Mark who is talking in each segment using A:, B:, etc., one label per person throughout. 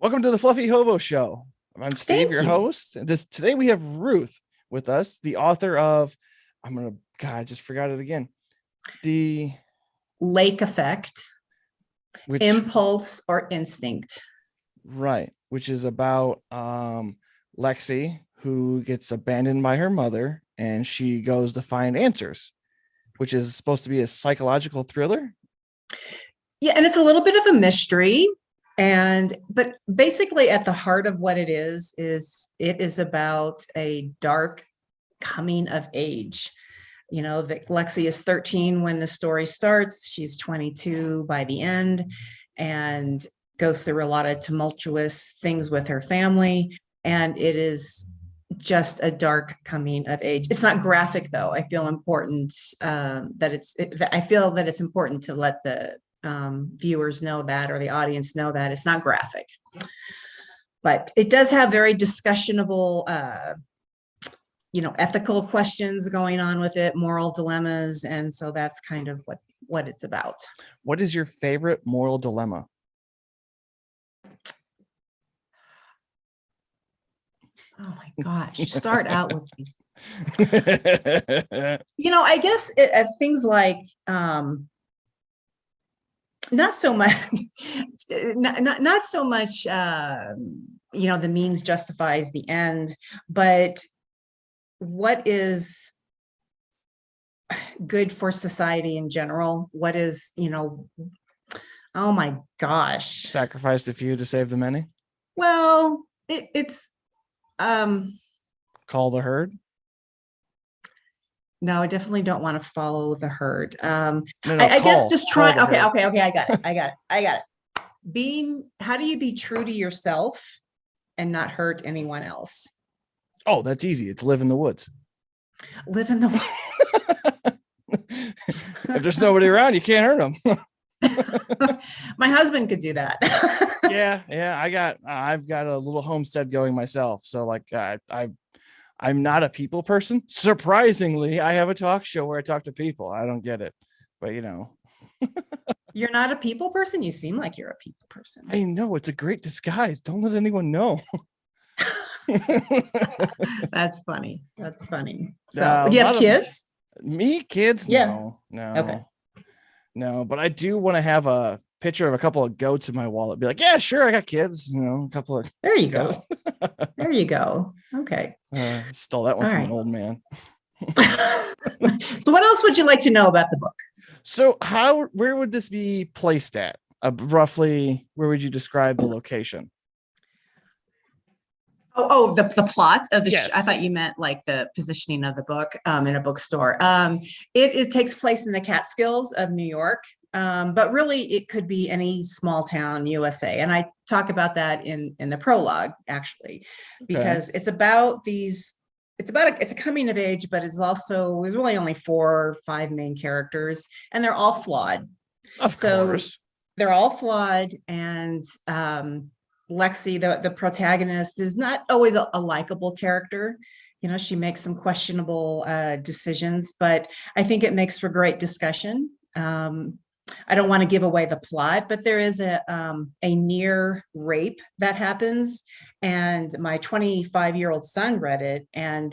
A: Welcome to the Fluffy Hobo Show. I'm Steve,
B: Thank
A: your
B: you.
A: host. Today we have Ruth with us, the author of I just forgot it again. The
B: Lake effect,
A: which
B: impulse or instinct.
A: right, which is about Lexi, who gets abandoned by her mother and she goes to find answers, which is supposed to be a psychological thriller.
B: Yeah, and it's a little bit of a mystery. But basically at the heart of what it is about a dark coming of age. You know, that Lexi is 13 when the story starts. She's 22 by the end and goes through a lot of tumultuous things with her family. And it is just a dark coming of age. It's not graphic, though. I feel important I feel that it's important to let the viewers know that, or the audience know that it's not graphic. But it does have very discussionable, ethical questions going on with it, moral dilemmas, and so that's kind of what it's about.
A: What is your favorite moral dilemma?
B: Oh my gosh, you start out with these. I guess things like not so much, not so much. The means justifies the end, but what is good for society in general? What is, oh my gosh.
A: Sacrifice the few to save the many?
B: Well, it's
A: Call the herd?
B: no, I definitely don't want to follow the herd.
A: No,
B: I guess just try.
A: call the
B: Okay,
A: herd.
B: okay. I got it. How do you be true to yourself and not hurt anyone else?
A: Oh, that's easy. It's live in the woods.
B: Live in the
A: If there's nobody around, you can't hurt them.
B: My husband could do that.
A: Yeah. I've got a little homestead going myself. So I'm not a people person. Surprisingly, I have a talk show where I talk to people. I don't get it, but
B: You're not a people person? You seem like you're a people person.
A: I know it's a great disguise. Don't let anyone know.
B: That's funny. That's funny. So, do you have
A: Not
B: kids?
A: me, kids?
B: Yes.
A: No,
B: Okay.
A: no. But I do want to have a picture of a couple of goats in my wallet. Be like, yeah, sure, I got kids. A couple of
B: There you
A: goats.
B: go. There you go. Okay.
A: Stole that one
B: All
A: from
B: right.
A: an old man.
B: So, what else would you like to know about the book?
A: So where would this be placed at? Roughly, where would you describe the location?
B: The plot of the. I
A: Yes.
B: thought you meant like the positioning of the book in a bookstore. It takes place in the Catskills of New York, but really it could be any small town USA. And I talk about that in the prologue, actually,
A: Okay.
B: because it's about these. It's a coming of age, but there's really only 4 or 5 main characters, and they're all flawed.
A: Of
B: So
A: course.
B: they're all flawed, and Lexi, the protagonist, is not always a likable character. She makes some questionable decisions, but I think it makes for great discussion. I don't want to give away the plot, but there is a near rape that happens, and my 25-year-old son read it, and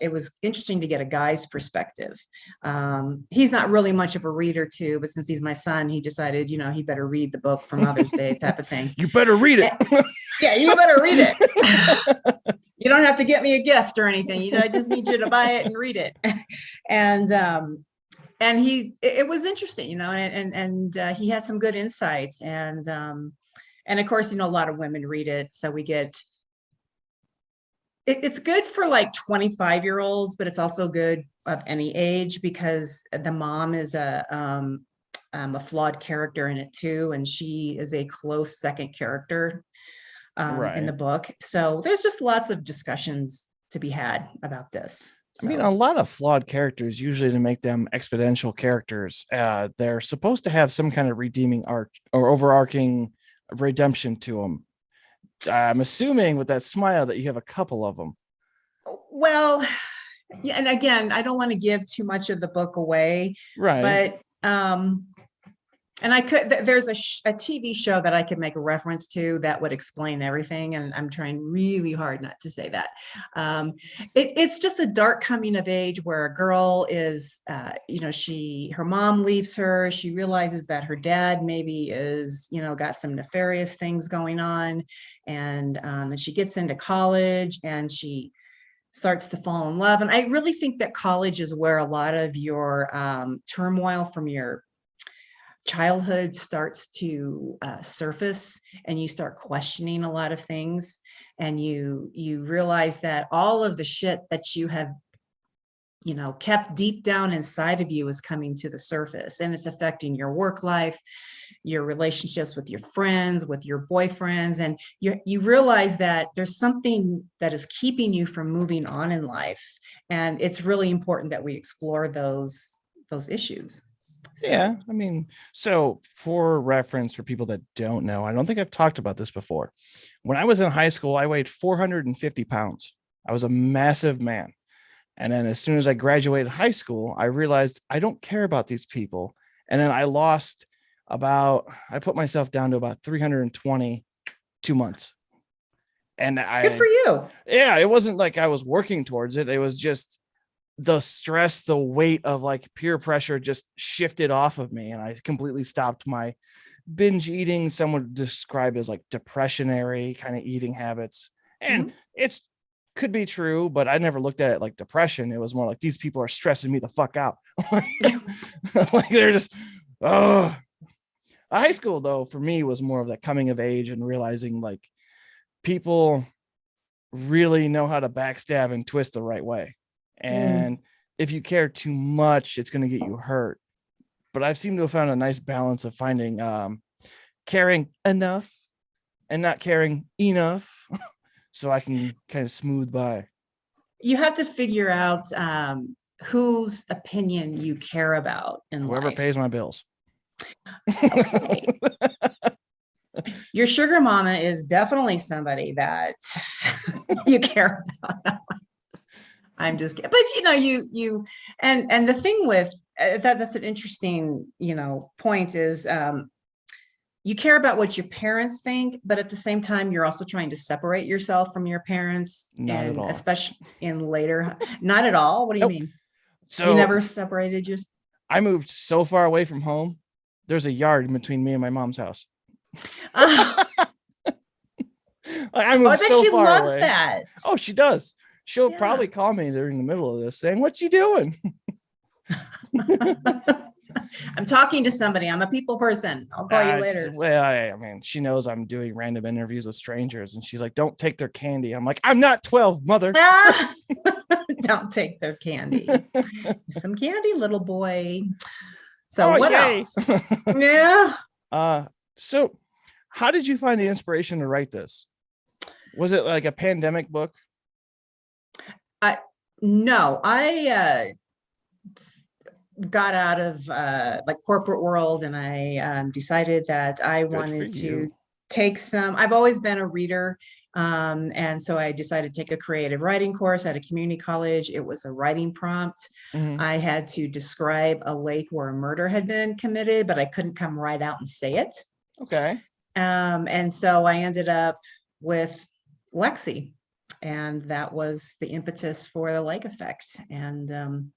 B: it was interesting to get a guy's perspective. He's not really much of a reader too, but since he's my son, he decided, he better read the book for Mother's Day type of thing.
A: You better read it.
B: Yeah, you better read it. You don't have to get me a gift or anything. I just need you to buy it and read it. And it was interesting, and he had some good insights, and of course, a lot of women read it, so we get it's good for like 25-year-olds, but it's also good of any age, because the mom is a flawed character in it too, and she is a close second character in the
A: Right.
B: book. So there's just lots of discussions to be had about this.
A: I mean,
B: So
A: a lot of flawed characters, usually to make them exponential characters, they're supposed to have some kind of redeeming arc or overarching redemption to them. I'm assuming with that smile that you have a couple of them.
B: well, yeah, and again, I don't want to give too much of the book away,
A: Right.
B: but And there's a TV show that I could make a reference to that would explain everything. And I'm trying really hard not to say that. Um, it's just a dark coming of age where a girl is, her mom leaves her. She realizes that her dad maybe is, got some nefarious things going on. And she gets into college and she starts to fall in love. And I really think that college is where a lot of your turmoil from your childhood starts to surface, and you start questioning a lot of things, and you realize that all of the shit that you have kept deep down inside of you is coming to the surface, and it's affecting your work life, your relationships with your friends, with your boyfriends, and you realize that there's something that is keeping you from moving on in life, and it's really important that we explore those issues.
A: Yeah, I mean, so for reference, for people that don't know, I don't think I've talked about this before. When I was in high school, I weighed 450 pounds. I was a massive man. And then as soon as I graduated high school, I realized I don't care about these people. And then I put myself down to about 320 2 months. And
B: Good for you.
A: yeah, it wasn't like I was working towards it. It was just the stress, the weight of like peer pressure just shifted off of me. And I completely stopped my binge eating. Some would describe as like depressionary kind of eating habits. And it's could be true, but I never looked at it like depression. It was more like these people are stressing me the fuck out. Like they're just, oh. High school though, for me was more of that coming of age and realizing like people really know how to backstab and twist the right way. And if you care too much, it's going to get you hurt. But I've seemed to have found a nice balance of finding caring enough and not caring enough so I can kind of smooth by.
B: You have to figure out whose opinion you care about in
A: Whoever
B: life.
A: pays my bills.
B: Okay. Your sugar mama is definitely somebody that you care about. I'm just kidding. But and the thing with that's an interesting, point is you care about what your parents think, but at the same time, you're also trying to separate yourself from your parents.
A: Not at all.
B: Especially in later, not at all. What do you mean?
A: So
B: you never separated yourself?
A: I moved so far away from home. There's a yard in between me and my mom's house.
B: I bet
A: so
B: she
A: far
B: loves
A: away.
B: that.
A: Oh, she does. She'll probably call me during the middle of this saying, "What you doing?"
B: I'm talking to somebody. I'm a people person. I'll call you later.
A: Well, I mean, she knows I'm doing random interviews with strangers, and she's like, "Don't take their candy." I'm like, "I'm not 12, mother."
B: Don't take their candy. Some candy, little boy. So what else? Yeah.
A: So how did you find the inspiration to write this? Was it like a pandemic book?
B: No, I got out of like corporate world, and I decided that I wanted to take some. I've always been a reader, and so I decided to take a creative writing course at a community college. It was a writing prompt. I had to describe a lake where a murder had been committed, but I couldn't come right out and say it.
A: Okay.
B: And so I ended up with Lexi, and that was the impetus for the lake effect. And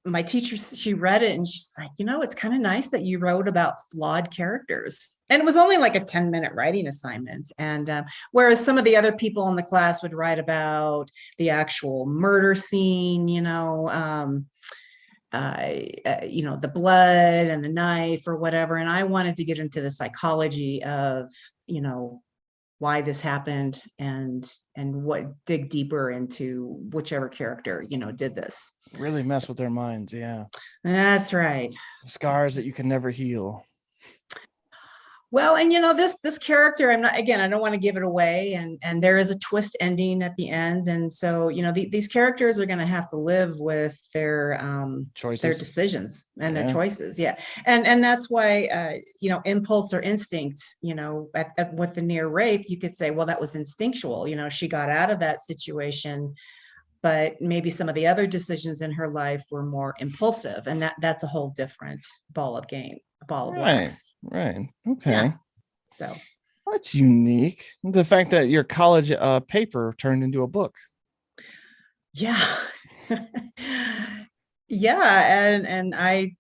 B: my teacher, she read it and she's like, it's kind of nice that you wrote about flawed characters. And it was only like a 10-minute writing assignment. And whereas some of the other people in the class would write about the actual murder scene, the blood and the knife or whatever. And I wanted to get into the psychology of, why this happened and what dig deeper into whichever character, did this.
A: Really mess with their minds. Yeah.
B: That's right.
A: Scars that you can never heal.
B: Well, and this character, I don't want to give it away, and there is a twist ending at the end, and so these characters are going to have to live with their choices, their decisions, and their choices. Yeah, and that's why impulse or instinct. With the near rape, you could say, well, that was instinctual. She got out of that situation but maybe some of the other decisions in her life were more impulsive, and that's a whole different ball of
A: Right.
B: wax.
A: Right.
B: Yeah.
A: Okay.
B: So
A: That's unique. The fact that your college paper turned into a book.
B: yeah. Yeah, and I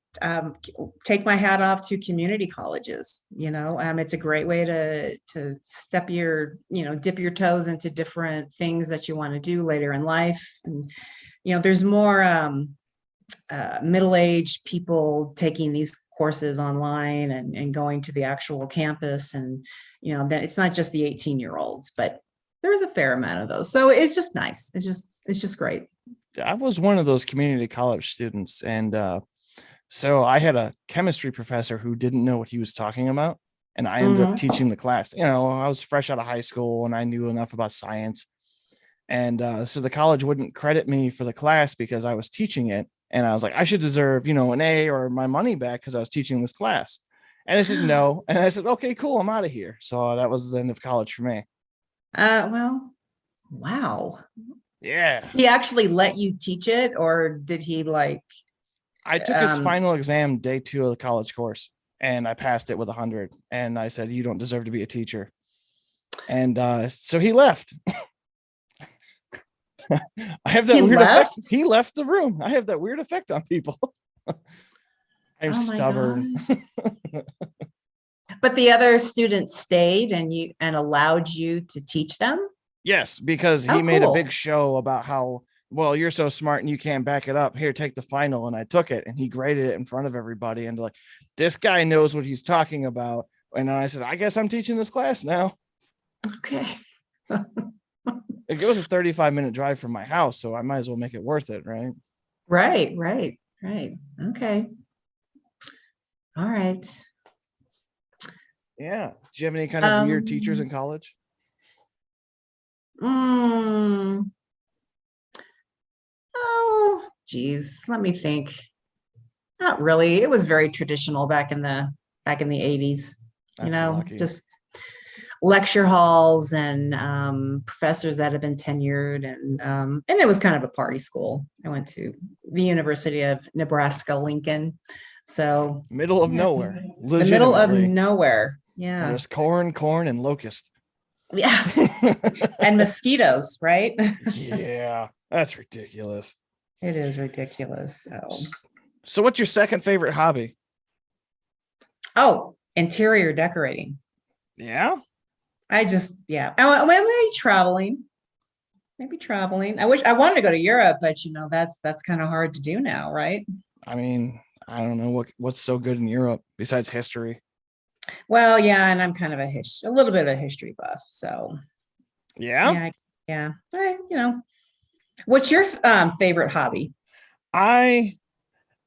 B: take my hat off to community colleges. It's a great way to dip your toes into different things that you want to do later in life. And there's more middle-aged people taking these courses online and going to the actual campus, and that it's not just the 18-year-olds, but there's a fair amount of those. So it's just nice. It's just great.
A: I was one of those community college students, and so I had a chemistry professor who didn't know what he was talking about, and I ended up
B: Mhm.
A: teaching the class. I was fresh out of high school and I knew enough about science, and so the college wouldn't credit me for the class because I was teaching it, and I was like, I should deserve, an A or my money back because I was teaching this class. And I said no, and I said, okay, cool, I'm out of here. So that was the end of college for me.
B: Well, wow.
A: Yeah,
B: He actually let you teach it, or did he like,
A: I took his
B: um,
A: final exam day 2 of the college course, and I passed it with 100. And I said, you don't deserve to be a teacher. And so he left. I have that
B: he
A: weird effect.
B: left?
A: He left the room. I have that weird effect on people. I'm
B: Oh my God.
A: stubborn.
B: But the other students stayed and allowed you to teach them?
A: Yes, because he
B: Oh,
A: made a big
B: cool.
A: show about how, well, you're so smart and you can't back it up. Here, take the final. And I took it and he graded it in front of everybody. And like, this guy knows what he's talking about. And I said, I guess I'm teaching this class now.
B: Okay.
A: It was a 35-minute drive from my house, so I might as well make it worth it, right?
B: Right, right, right. Okay. All right.
A: Yeah. Do you have any kind of weird teachers
B: Um,
A: in college?
B: mm, oh, geez, let me think. Not really. It was very traditional back in the 80s,
A: That's lucky.
B: just lecture halls and professors that have been tenured, and it was kind of a party school. I went to the University of Nebraska Lincoln. So
A: Middle of
B: yeah,
A: nowhere,
B: the middle of
A: legitimately.
B: nowhere.
A: Where
B: Yeah.
A: there's corn, and locust.
B: Yeah. And mosquitoes, right?
A: Yeah, that's ridiculous.
B: It is ridiculous. So,
A: So, what's your second favorite hobby?
B: oh, interior decorating.
A: Yeah.
B: Yeah. Maybe traveling. Maybe traveling. I wanted to go to Europe, but that's kind of hard to do now, right?
A: I mean, I don't know what's so good in Europe besides history.
B: Well, yeah, and I'm kind of a little bit of a history buff. So,
A: Yeah.
B: yeah, yeah. What's your favorite hobby?
A: I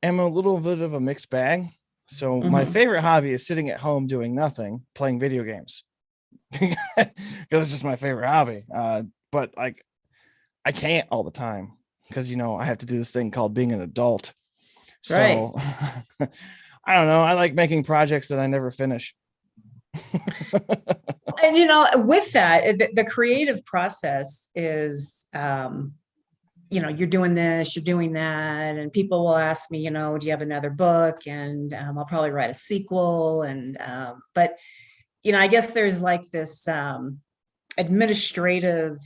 A: am a little bit of a mixed bag. So, my
B: Hmm.
A: favorite hobby is sitting at home doing nothing, playing video games. Because it's just my favorite hobby. But like, I can't all the time because I have to do this thing called being an adult.
B: Right.
A: So I don't know. I like making projects that I never finish.
B: And with that, the creative process is, you're doing this, you're doing that, and people will ask me, do you have another book? And I'll probably write a sequel. And but I guess there's like this administrative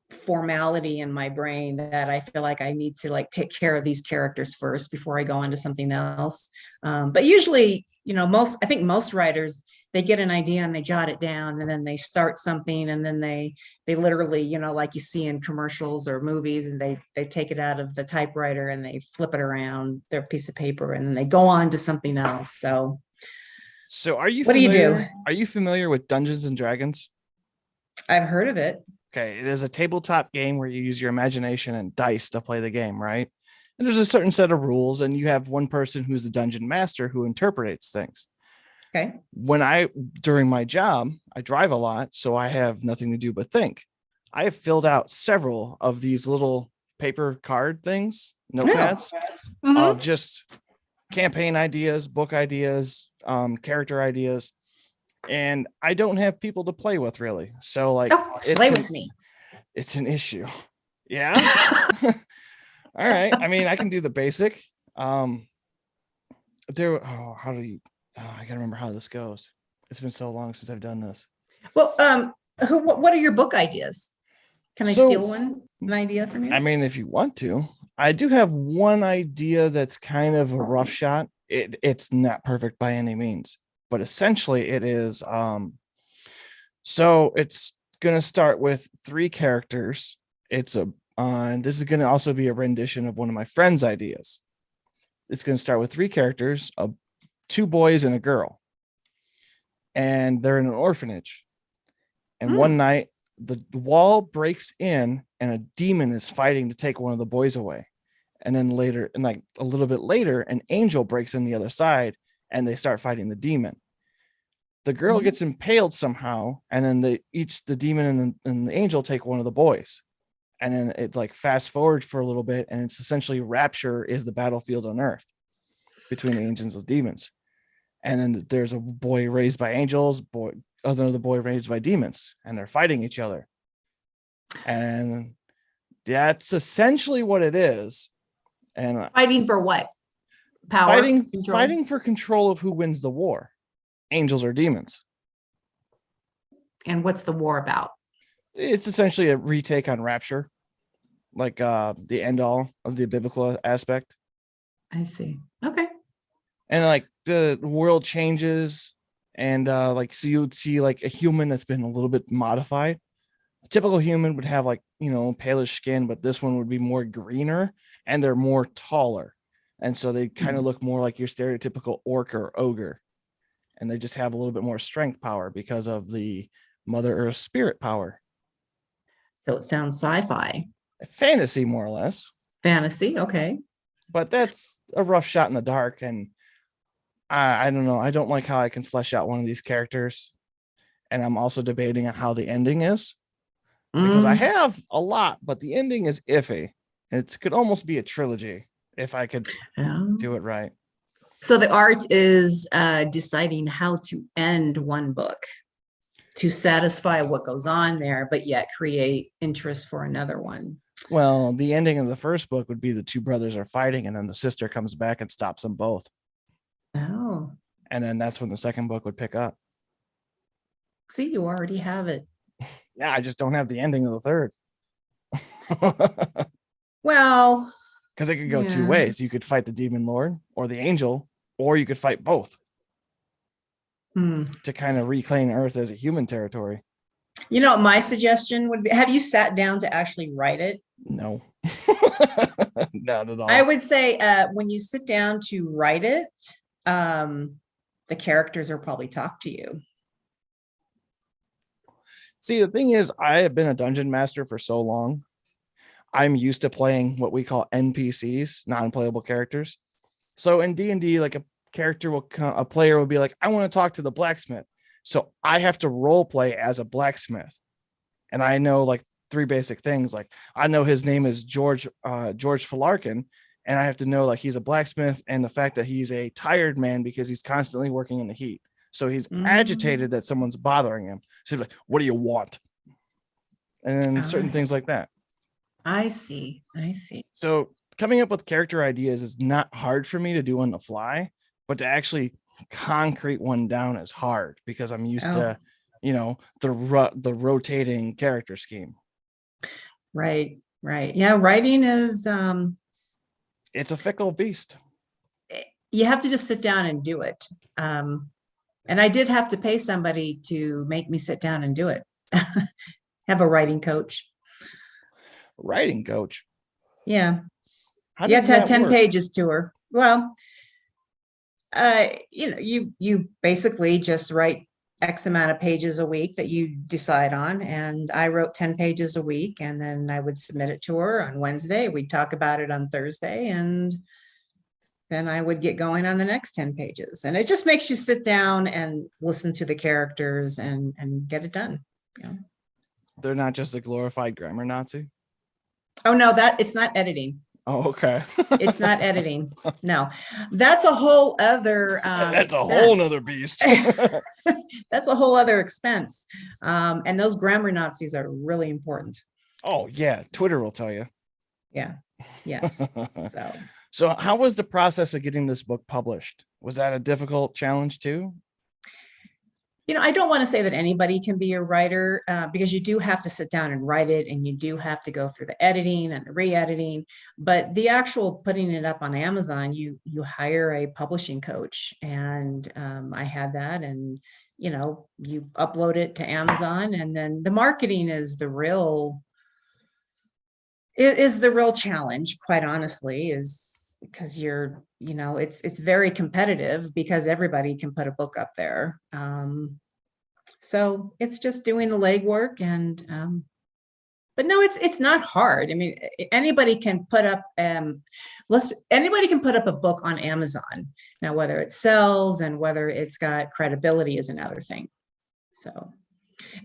B: formality in my brain that I feel like I need to like take care of these characters first before I go on to something else. But usually, I think most writers, they get an idea and they jot it down and then they start something, and then they literally, like you see in commercials or movies, and they take it out of the typewriter and they flip it around their piece of paper and then they go on to something else. So
A: So are you
B: what do you do?
A: familiar? Are you familiar with Dungeons and Dragons?
B: I've heard of it.
A: Okay, it is a tabletop game where you use your imagination and dice to play the game, right? And there's a certain set of rules, and you have one person who's the dungeon master who interprets things.
B: Okay.
A: During my job, I drive a lot, so I have nothing to do but think. I have filled out several of these little paper card things,
B: No.
A: notepads,
B: Mhm.
A: of just campaign ideas, book ideas, character ideas, and I don't have people to play with really. So like
B: Oh, play with me.
A: it's an issue. Yeah. All right. I mean, I can do the basic. How do you I gotta remember how this goes. It's been so long since I've done this.
B: Well, what are your book ideas? Can I
A: So,
B: steal an idea from
A: I
B: you?
A: mean, if you want to, I do have one idea that's kind of a rough shot. It's not perfect by any means, but essentially it is so it's gonna start with three characters. It's a this is gonna also be a rendition of one of my friend's ideas. It's gonna start with three characters, two boys and a girl, and they're in an orphanage. And one
B: Hmm.
A: night the wall breaks in and a demon is fighting to take one of the boys away. And then later, and like a little bit later, an angel breaks in the other side and they start fighting the demon. The girl
B: Mhm.
A: gets impaled somehow, and then the demon and the angel take one of the boys. And then it like fast forward for a little bit, and it's essentially Rapture is the battlefield on Earth between the angels and demons. And then there's a boy raised by angels, another boy raised by demons, and they're fighting each other. And that's essentially what it is. And
B: Fighting for what? Power, control.
A: fighting for control of who wins the war, angels or demons.
B: And what's the war about?
A: It's essentially a retake on Rapture, like the end all of the biblical aspect.
B: I see. Okay.
A: And like the world changes, and like so you would see like a human that's been a little bit modified. A typical human would have like, palish skin, but this one would be more greener, and they're more taller. And so they kind of
B: Hmm.
A: look more like your stereotypical orc or ogre. And they just have a little bit more strength power because of the Mother Earth spirit power.
B: So it sounds sci-fi.
A: Fantasy, more or less.
B: Fantasy. Okay.
A: But that's a rough shot in the dark. And I don't know. I don't like how I can flesh out one of these characters. And I'm also debating on how the ending is, because I
B: Mm.
A: have a lot, but the ending is iffy. It could almost be a trilogy if I could do it right.
B: So the art is deciding how to end one book to satisfy what goes on there, but yet create interest for another one.
A: Well, the ending of the first book would be the two brothers are fighting, and then the sister comes back and stops them both.
B: Oh,
A: And then that's when the second book would pick up.
B: see, you already have it.
A: Yeah, I just don't have the ending of the third.
B: Well,
A: Because it could go two
B: yeah.
A: ways. You could fight the demon lord or the angel, or you could fight both
B: Hmm.
A: to kind of reclaim Earth as a human territory.
B: You know, my suggestion would be, have you sat down to actually write it?
A: No, not at
B: I
A: all.
B: would say when you sit down to write it, the characters will probably talk to you.
A: See, the thing is, I have been a dungeon master for so long. I'm used to playing what we call NPCs, non-playable characters. So in D&D, like a player will be like, I want to talk to the blacksmith. So I have to role play as a blacksmith. And I know like three basic things. Like I know his name is George Falarkin, and I have to know like he's a blacksmith and the fact that he's a tired man because he's constantly working in the heat. So he's agitated
B: Mm.
A: that someone's bothering him. So he's like, what do you want? And then
B: All
A: certain
B: right.
A: things like that.
B: I see. I see.
A: So coming up with character ideas is not hard for me to do on the fly, but to actually concrete one down is hard because I'm used
B: Oh,
A: to, the rotating character scheme.
B: right. Right. Yeah. Writing is,
A: It's a fickle beast.
B: you have to just sit down and do it. And I did have to pay somebody to make me sit down and do it. Have a writing coach.
A: Writing coach.
B: Yeah.
A: How
B: You
A: does
B: have to have
A: that
B: 10
A: work?
B: pages to her. Well, you basically just write X amount of pages a week that you decide on. And I wrote 10 pages a week, and then I would submit it to her on Wednesday. We'd talk about it on Thursday, and then I would get going on the next 10 pages. And it just makes you sit down and listen to the characters and get it done. Yeah.
A: They're not just a glorified grammar Nazi.
B: Oh no, that it's not editing.
A: Oh, okay.
B: It's not editing. No, that's a whole other
A: That's a whole nother
B: expense.
A: beast.
B: That's a whole other expense. And those grammar Nazis are really important.
A: Oh yeah, Twitter will tell you.
B: Yeah. Yes. So,
A: So how was the process of getting this book published? Was that a difficult challenge too?
B: I don't want to say that anybody can be a writer because you do have to sit down and write it, and you do have to go through the editing and the re-editing. But the actual putting it up on Amazon, you hire a publishing coach, and I had that, and you upload it to Amazon, and then the marketing is the real challenge, quite honestly, is because it's very competitive because everybody can put a book up there. So it's just doing the legwork, and but no, it's not hard. I mean, anybody can put up anybody can put up a book on Amazon. Now, whether it sells and whether it's got credibility is another thing. So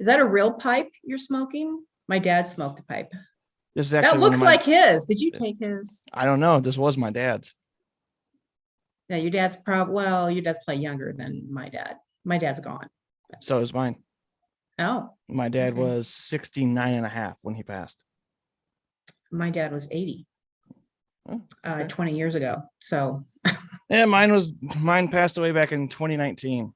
B: is that a real pipe you're smoking? My dad smoked a pipe.
A: This is
B: That
A: actually
B: looks like his. Did you take his?
A: I don't know. This was my dad's.
B: Yeah, your dad's your dad's probably younger than my dad. My dad's gone.
A: So is mine.
B: Oh,
A: My dad
B: okay.
A: was 69 and a half when he passed.
B: My dad was 80,
A: Oh, okay.
B: 20 years ago. So,
A: Yeah, mine passed away back in 2019.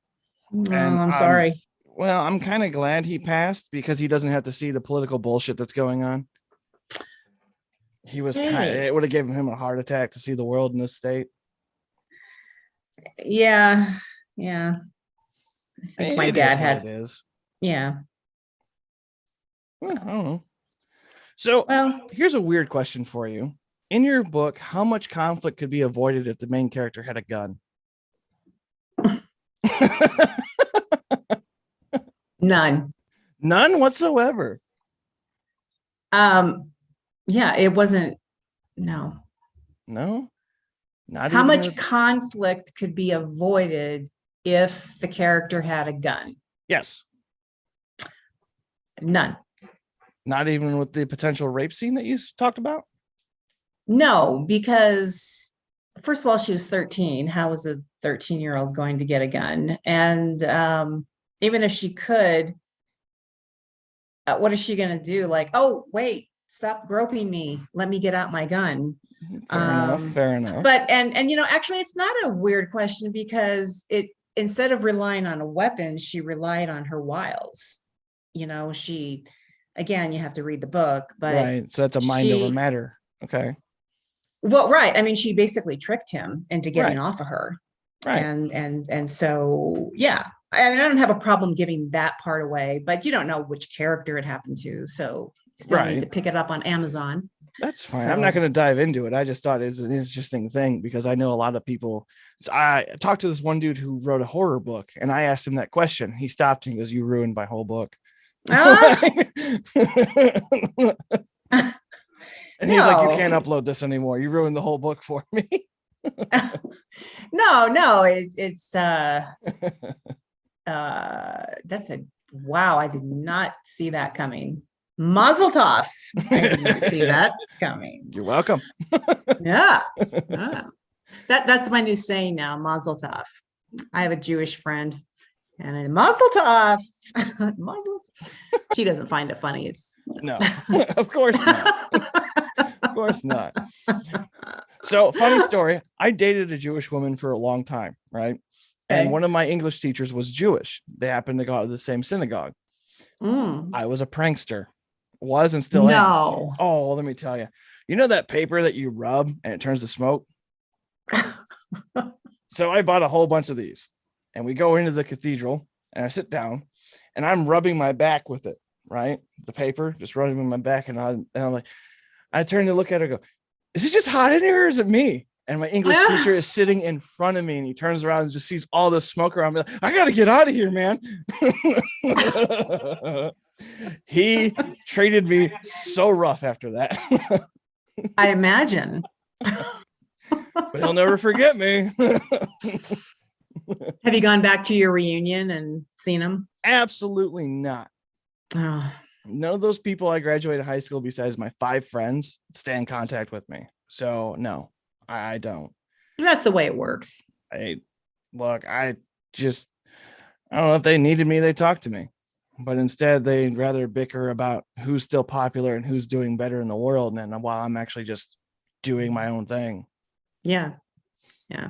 B: oh,
A: And
B: I'm sorry.
A: well, I'm kind of glad he passed because he doesn't have to see the political bullshit that's going on.
B: Hey,
A: It would have given him a heart attack to see the world in this state.
B: yeah, yeah. I think my
A: It
B: dad
A: is what it
B: had,
A: is.
B: yeah.
A: Well, I don't know. So
B: Well,
A: here's a weird question for you. In your book, how much conflict could be avoided if the main character had a gun?
B: none.
A: None whatsoever.
B: Yeah, it wasn't, no.
A: No, not
B: How
A: even
B: much conflict could be avoided if the character had a gun?
A: yes,
B: None.
A: not even with the potential rape scene that you talked about.
B: No, because first of all, she was 13. How was a 13-year-old going to get a gun? And even if she could, what is she going to do? Like, oh, wait, stop groping me. Let me get out my gun.
A: Fair enough. Fair enough.
B: But actually, it's not a weird question because instead of relying on a weapon, she relied on her wiles. She, again, you have to read the book, but
A: right. So that's a mind over
B: she,
A: matter. Okay.
B: well, right. I mean, she basically tricked him into getting
A: Right.
B: off of her.
A: Right.
B: And so, yeah, I mean, I don't have a problem giving that part away, but you don't know which character it happened to. So you still need to pick it up on Amazon.
A: That's fine. I'm not going to dive into it. I just thought it's an interesting thing because I know a lot of people. So I talked to this one dude who wrote a horror book, and I asked him that question. He stopped and he goes, "You ruined my whole book."
B: Ah!
A: And he's like, "You can't upload this anymore. You ruined the whole book for me."
B: No, it's that's a wow. I did not see that coming. Mazel tov. I did not see that coming.
A: You're welcome.
B: Yeah. That's my new saying now, Mazel tov. I have a Jewish friend, and a Mazel tov. Mazel tov. She doesn't find it funny. It's
A: no, of course not. Of course not. So, funny story. I dated a Jewish woman for a long time, right? And one of my English teachers was Jewish. They happened to go to the same synagogue. I was a prankster. Was and still am. Oh, let me tell you. You know that paper that you rub and it turns to smoke? So I bought a whole bunch of these. And we go into the cathedral and I sit down and I'm rubbing my back with it, right? The paper, just rubbing my back. And I'm like, I turn to look at her and go, is it just hot in here or is it me? And my English teacher is sitting in front of me and he turns around and just sees all the smoke around me. Like, I got to get out of here, man. He treated me so rough after that.
B: I imagine.
A: But he'll never forget me.
B: Have you gone back to your reunion and seen him?
A: Absolutely not.
B: Oh.
A: None of those people I graduated high school besides my 5 friends stay in contact with me. So no, I don't.
B: That's the way it works.
A: I don't know if they needed me, they talked to me. but instead they'd rather bicker about who's still popular and who's doing better in the world, and while I'm actually just doing my own thing.
B: Yeah. Yeah.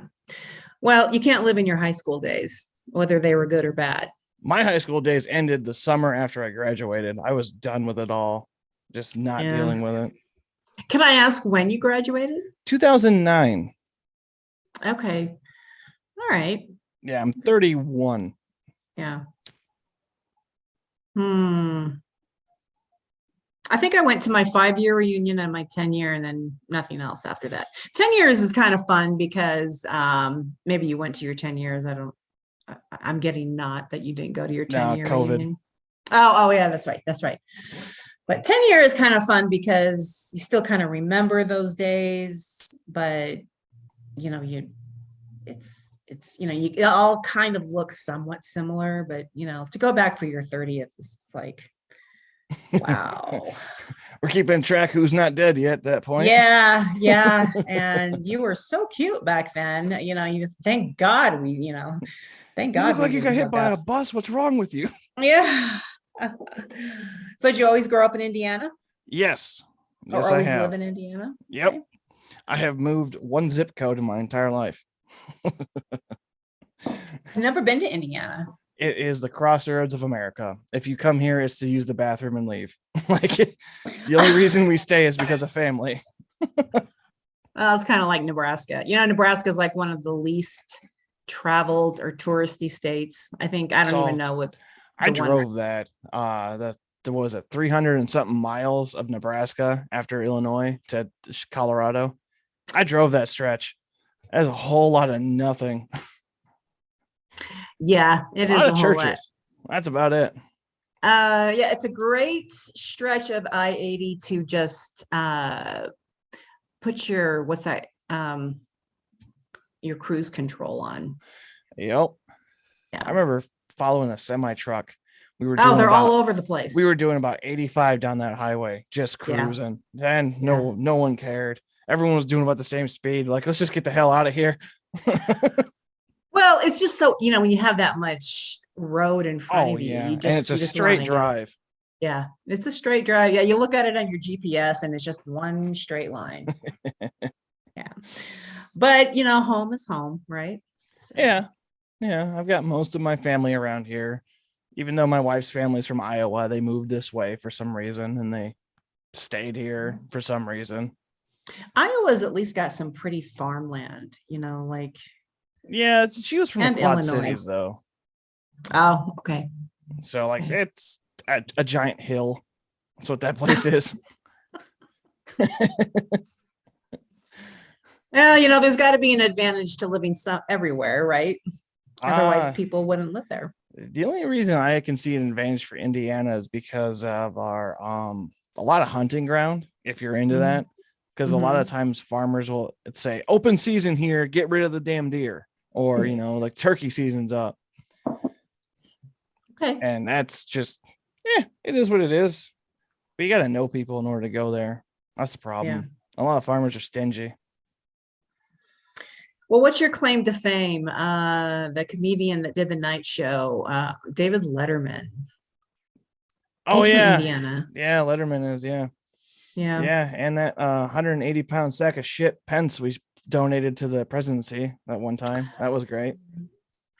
B: Well, you can't live in your high school days, whether they were good or bad.
A: My high school days ended the summer after I graduated. I was done with it all, just not
B: Yeah.
A: dealing with it.
B: Can I ask when you graduated?
A: 2009.
B: Okay. All right.
A: Yeah, I'm 31.
B: Yeah. I think I went to my 5-year reunion and my 10-year and then nothing else after that. 10 years is kind of fun because maybe you went to your 10 years. I'm getting not that you didn't go to your
A: No,
B: 10-year
A: COVID.
B: reunion. Oh, yeah, that's right. That's right. But 10-year is kind of fun because you still kind of remember those days, but it all kind of looks somewhat similar, but to go back for your 30th, it's like, wow.
A: We're keeping track who's not dead yet at that point.
B: Yeah. And you were so cute back then. Thank God thank
A: You
B: God
A: look
B: we
A: like you got
B: didn't
A: hit
B: hook
A: by a
B: up.
A: bus. What's wrong with you?
B: Yeah. So did you always grow up in Indiana?
A: Yes.
B: Or
A: Yes, I
B: always
A: have.
B: live in Indiana?
A: Yep.
B: Okay.
A: I have moved one zip code in my entire life.
B: I've never been to Indiana.
A: It is the crossroads of America. If you come here, it's to use the bathroom and leave. Like the only reason we stay is because of family.
B: Well, it's kind of like Nebraska. Nebraska is like one of the least traveled or touristy states. I think I don't even know what
A: I drove that. There was 300 and something miles of Nebraska after Illinois to Colorado. I drove that stretch. That's a whole lot of nothing.
B: Yeah, it is a whole lot.
A: That's about it.
B: Yeah, it's a great stretch of I-80 to just put your your cruise control on.
A: Yep.
B: Yeah.
A: I remember following a semi truck. They're
B: all over the place.
A: We were doing about 85 down that highway, just cruising. Yeah. And no one cared. Everyone was doing about the same speed. Like, let's just get the hell out of here.
B: Well, it's just so, when you have that much road in front of you,
A: and it's a straight drive.
B: Yeah, it's a straight drive. Yeah, you look at it on your GPS and it's just one straight line. Yeah. But, home is home, right? So.
A: Yeah. I've got most of my family around here. Even though my wife's family's from Iowa, they moved this way for some reason and they stayed here for some reason.
B: Iowa's at least got some pretty farmland, like.
A: Yeah, she was from the Quad
B: Illinois.
A: Cities, though.
B: Oh, okay.
A: So, like, it's a giant hill. That's what that place is.
B: Well, there's got to be an advantage to living everywhere, right? Otherwise, people wouldn't live there.
A: The only reason I can see an advantage for Indiana is because of our a lot of hunting ground, if you're into that. Because a lot of times farmers will say, open season here, get rid of the damn deer. Or, like turkey season's up.
B: Okay.
A: And that's just, it is what it is. But you got to know people in order to go there. That's the problem. Yeah. A lot of farmers are stingy.
B: Well, what's your claim to fame? The comedian that did the night show, David Letterman.
A: He's
B: from Indiana.
A: Yeah, Letterman is, Yeah. And that 180-pound sack of shit Pence we donated to the presidency that one time. That was great.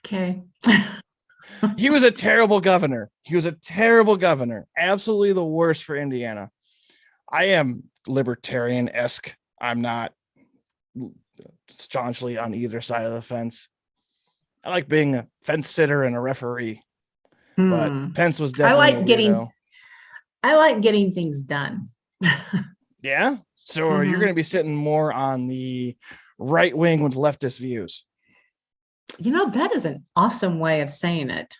B: Okay.
A: He was a terrible governor. Absolutely the worst for Indiana. I am libertarian-esque. I'm not staunchly on either side of the fence. I like being a fence sitter and a referee. But Pence was definitely
B: I like getting things done.
A: Yeah. So you're going to be sitting more on the right wing with leftist views.
B: That is an awesome way of saying it.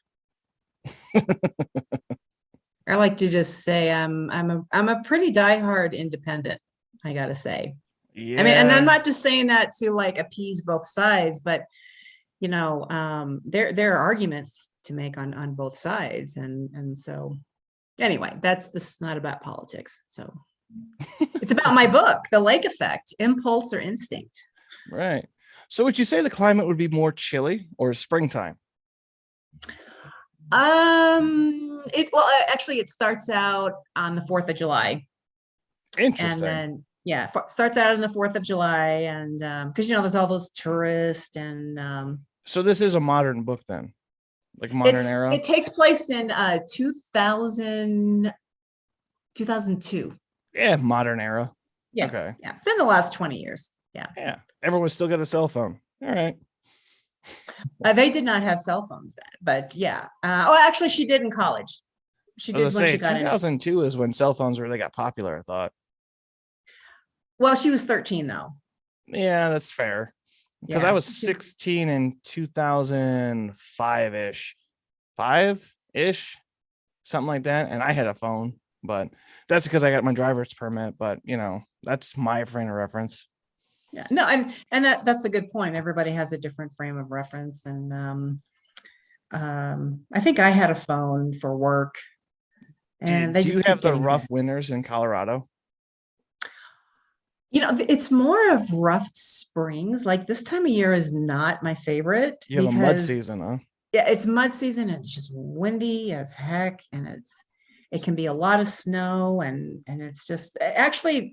B: I like to just say I'm a pretty diehard independent, I gotta say. Yeah. I mean, and I'm not just saying that to like appease both sides, but there are arguments to make on both sides, and so anyway, this is not about politics. So it's about my book, The Lake Effect: Impulse or Instinct.
A: Right. So would you say the climate would be more chilly or springtime?
B: Actually, it starts out on the 4th of July, and
A: Interesting.
B: then starts out on the 4th of July, and because there's all those tourists, and
A: So this is a modern book then, like modern era.
B: it takes place in 2002.
A: Yeah, modern era.
B: Yeah,
A: Okay.
B: yeah, within the last 20 years. Yeah.
A: Yeah, everyone's still got a cell phone. All right.
B: They did not have cell phones then, but yeah. Oh, actually, she did in college. She
A: I was gonna
B: did when
A: say
B: she got in.
A: 2002 is when cell phones really got popular. I thought.
B: Well, she was 13 though.
A: Yeah, that's fair. Because I
B: Yeah.
A: was 16 in 2005 ish, 5 ish, something like that, and I had a phone. But that's because I got my driver's permit. But that's my frame of reference.
B: Yeah. No, and that's a good point. Everybody has a different frame of reference, and I think I had a phone for work, and they
A: Do you
B: just
A: have
B: keep
A: the
B: getting
A: rough
B: better.
A: winters in Colorado?
B: It's more of rough springs. Like this time of year is not my favorite
A: You have a mud
B: because
A: season, huh?
B: yeah, it's mud season and it's just windy as heck, and it can be a lot of snow, and it's just actually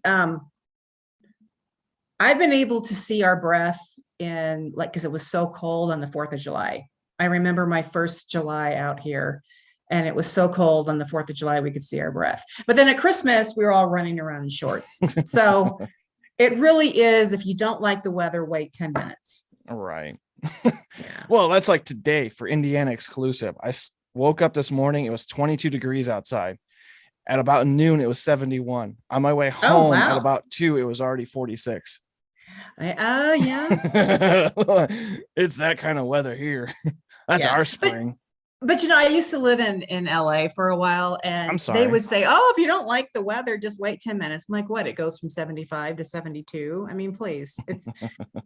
B: I've been able to see our breath in like because it was so cold on the 4th of July. I remember my first July out here, and it was so cold on the 4th of July we could see our breath. But then at Christmas we were all running around in shorts. So it really is, if you don't like the weather, wait 10 minutes.
A: All right.
B: Yeah.
A: Well, that's like today for Indiana exclusive. Woke up this morning, it was 22 degrees outside. At about noon, it was 71. On my way
B: Oh,
A: home at
B: wow.
A: about 2, it was already 46.
B: Yeah.
A: It's that kind of weather here. That's
B: Yeah.
A: our
B: But
A: spring.
B: I used to live in LA for a while,
A: I'm
B: and they
A: sorry.
B: would say, "Oh, if you don't like the weather, just wait 10 minutes." I'm like, "What? It goes from 75 to 72?" I mean, please.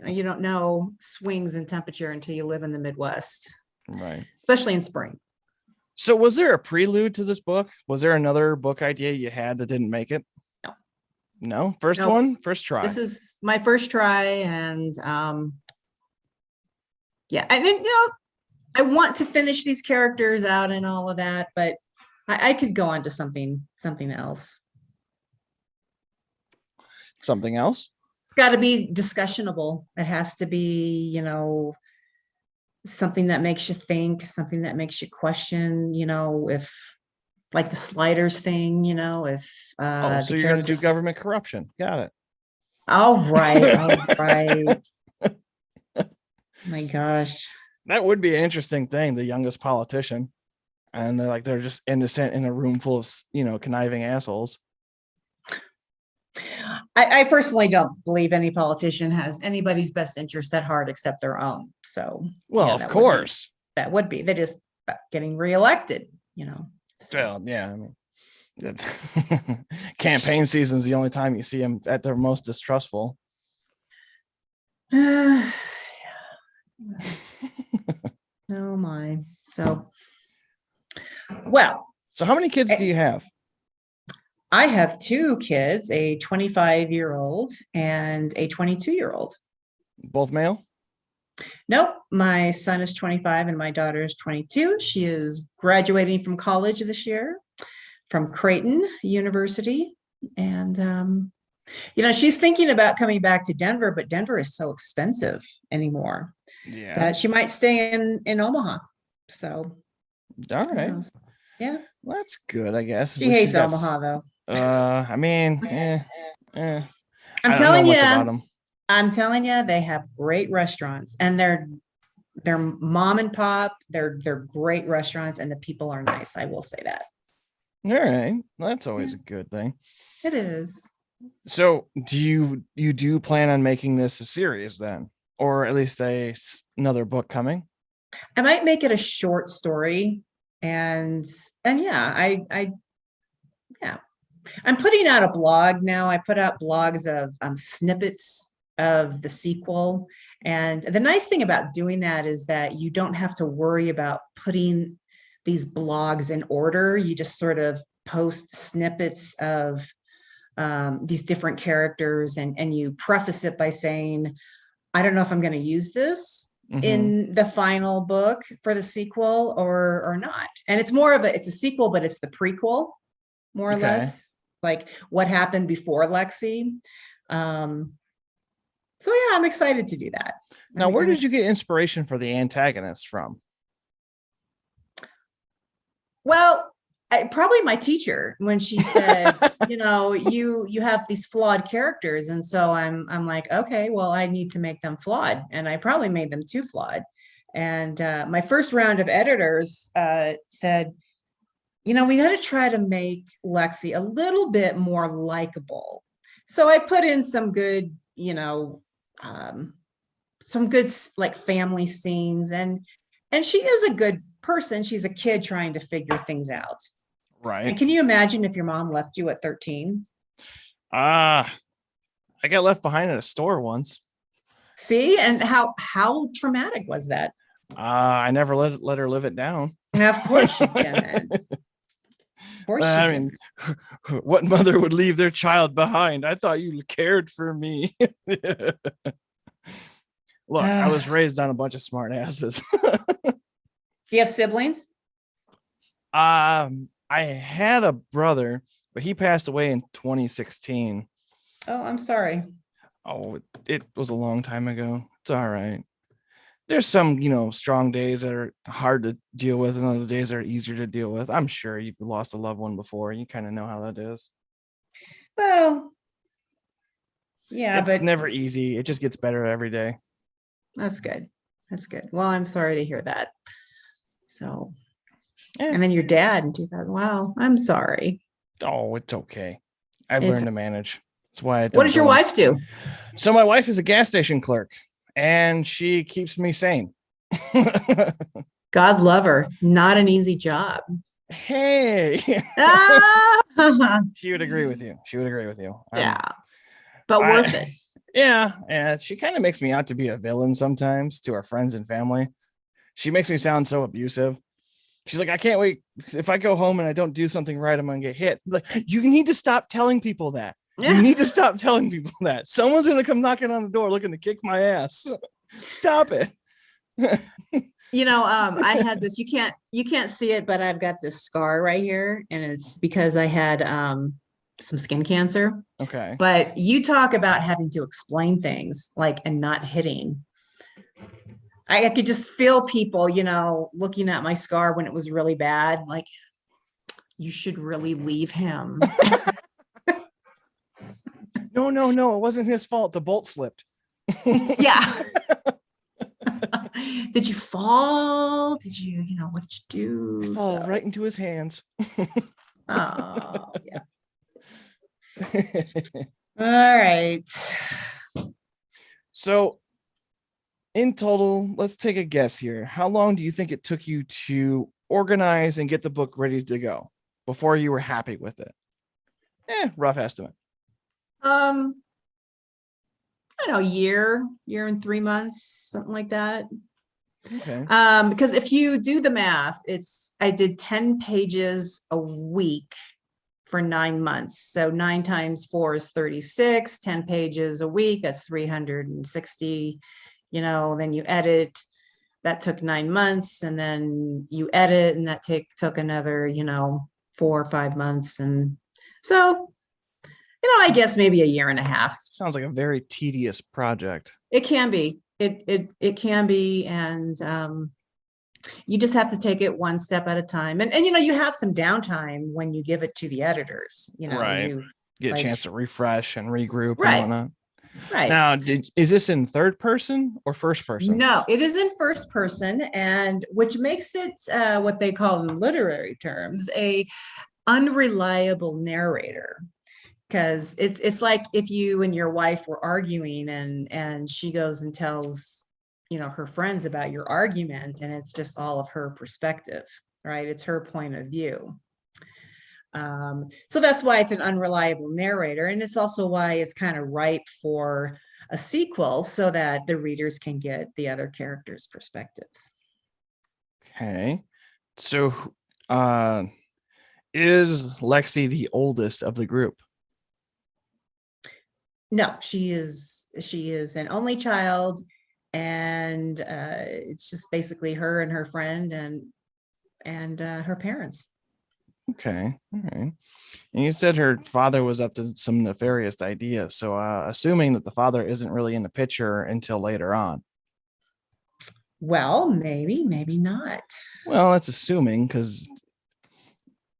B: You don't know swings in temperature until you live in the Midwest,
A: Right.
B: especially in spring.
A: So, was there a prelude to this book? Was there another book idea you had that didn't make it?
B: No.
A: No. First
B: Nope.
A: one, first try.
B: This is my first try, and yeah, and then, I want to finish these characters out and all of that, but I could go on to something else.
A: Something else?
B: It's got to be discussionable. It has to be, something that makes you think, something that makes you question, if like the sliders thing, if
A: Oh,
B: the
A: so you're going to do
B: characters.
A: government corruption. Got it.
B: All right, all right. My gosh.
A: That would be an interesting thing. The youngest politician, and they're just innocent in a room full of conniving assholes.
B: I personally don't believe any politician has anybody's best interest at heart except their own. So
A: Well,
B: yeah,
A: of course.
B: that would be they're just getting reelected, So
A: Well, yeah. I mean, campaign season is the only time you see them at their most distrustful.
B: oh my. So well,
A: So, how many kids do you have?
B: I have two kids, a 25-year-old and a 22-year-old.
A: Both male?
B: Nope, my son is 25 and my daughter is 22. She is graduating from college this year from Creighton University. And, she's thinking about coming back to Denver, but Denver is so expensive anymore
A: Yeah.
B: that she might stay in Omaha. So,
A: All right.
B: Yeah.
A: Well, that's good, I guess.
B: She hates Omaha, though.
A: I mean,
B: I'm
A: I don't know
B: telling
A: much
B: you,
A: about them.
B: I'm telling you, they have great restaurants, and they're mom and pop. They're great restaurants, and the people are nice. I will say that.
A: All right. Well, that's always a good thing.
B: It is.
A: So, do you do plan on making this a series then, or at least another book coming?
B: I might make it a short story, and yeah, yeah. I'm putting out a blog now. I put out blogs of snippets of the sequel. And the nice thing about doing that is that you don't have to worry about putting these blogs in order. You just sort of post snippets of these different characters, and you preface it by saying, I don't know if I'm going to use this, in the final book for the sequel or not. And it's more of it's a sequel, but it's the prequel, more or
A: Okay.
B: less, like what happened before Lexi. So yeah, I'm excited to do that.
A: Now, where did you get inspiration for the antagonist from?
B: Well, probably my teacher when she said, you have these flawed characters, and so I'm like, okay, well, I need to make them flawed, and I probably made them too flawed. And my first round of editors said, we got to try to make Lexi a little bit more likable. So I put in some good, some good like family scenes, and she is a good person. She's a kid trying to figure things out.
A: Right.
B: And can you imagine if your mom left you at 13?
A: I got left behind at a store once.
B: See, and how traumatic was that?
A: I never let her live it down.
B: Of course you didn't. Of course you didn't.
A: What mother would leave their child behind? I thought you cared for me. Look, I was raised on a bunch of smart asses.
B: Do you have siblings?
A: I had a brother, but he passed away in 2016.
B: Oh, I'm sorry.
A: Oh, it was a long time ago. It's all right. There's some, strong days that are hard to deal with, and other days that are easier to deal with. I'm sure you've lost a loved one before. You kind of know how that is.
B: Well, yeah,
A: it's
B: but
A: never easy. It just gets better every day.
B: That's good. That's good. Well, I'm sorry to hear that. So, and then your dad in 2000. Wow, I'm sorry.
A: Oh, it's okay. I've learned to manage. That's why I don't.
B: What does your wife do?
A: So my wife is a gas station clerk, and she keeps me sane.
B: God love her. Not an easy job.
A: Hey. She would agree with you.
B: Yeah. But worth it.
A: Yeah. She kind of makes me out to be a villain sometimes to our friends and family. She makes me sound so abusive. She's like, I can't wait. If I go home and I don't do something right, I'm going to get hit. Like, you need to stop telling people that. You need to stop telling people that. Someone's going to come knocking on the door looking to kick my ass. Stop it.
B: I had this, you can't see it, but I've got this scar right here, and it's because I had some skin cancer.
A: Okay.
B: But you talk about having to explain things and not hitting. I could just feel people, looking at my scar when it was really bad, like, you should really leave him.
A: No, it wasn't his fault. The bolt slipped.
B: Yeah. Did you fall? Did you, what did you do?
A: Fall right into his hands.
B: Oh, yeah. All right.
A: So, in total, let's take a guess here. How long do you think it took you to organize and get the book ready to go before you were happy with it? Rough estimate.
B: I don't know, year and 3 months, something like that.
A: Okay.
B: Because if you do the math, I did 10 pages a week for 9 months. So 9 times 4 is 36, 10 pages a week, that's 360. Then you edit, that took 9 months, and then you edit, and that took another, 4 or 5 months. And so, I guess maybe a year and a half.
A: Sounds like a very tedious project.
B: It can be. It can be, and you just have to take it one step at a time. And you have some downtime when you give it to the editors.
A: Right.
B: You
A: get a chance to refresh and regroup
B: right.
A: and whatnot.
B: Right.
A: Now, is this in third person or first person?
B: No, it is in first person, and which makes it what they call in literary terms a unreliable narrator. Because it's like if you and your wife were arguing, and she goes and tells her friends about your argument, and it's just all of her perspective, right? It's her point of view. So that's why it's an unreliable narrator, and it's also why it's kind of ripe for a sequel, so that the readers can get the other characters' perspectives.
A: Okay, so is Lexi the oldest of the group?
B: No, she is an only child, and it's just basically her and her friend and her parents.
A: Okay. All right. And you said her father was up to some nefarious ideas. So, assuming that the father isn't really in the picture until later on.
B: Well, maybe not.
A: Well, that's assuming because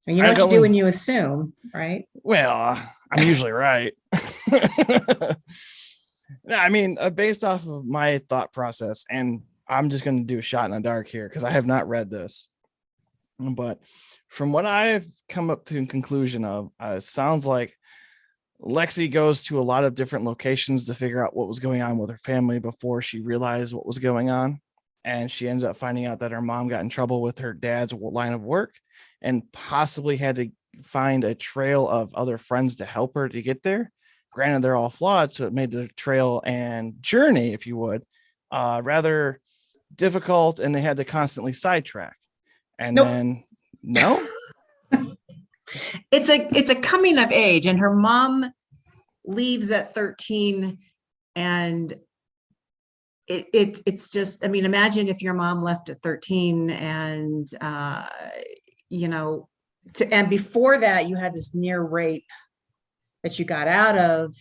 B: And you know
A: I
B: what you do when
A: don't.
B: you assume, right?
A: Well, I'm usually right. I mean, based off of my thought process, and I'm just going to do a shot in the dark here because I have not read this. But from what I've come up to a conclusion of, it sounds like Lexi goes to a lot of different locations to figure out what was going on with her family before she realized what was going on. And she ended up finding out that her mom got in trouble with her dad's line of work and possibly had to find a trail of other friends to help her to get there. Granted, they're all flawed, so it made the trail and journey, if you would, rather difficult, and they had to constantly sidetrack. And
B: Nope.
A: then, no,
B: It's a coming of age, and her mom leaves at 13, and it's just, I mean, imagine if your mom left at 13 and you know, and before that you had this near rape that you got out of,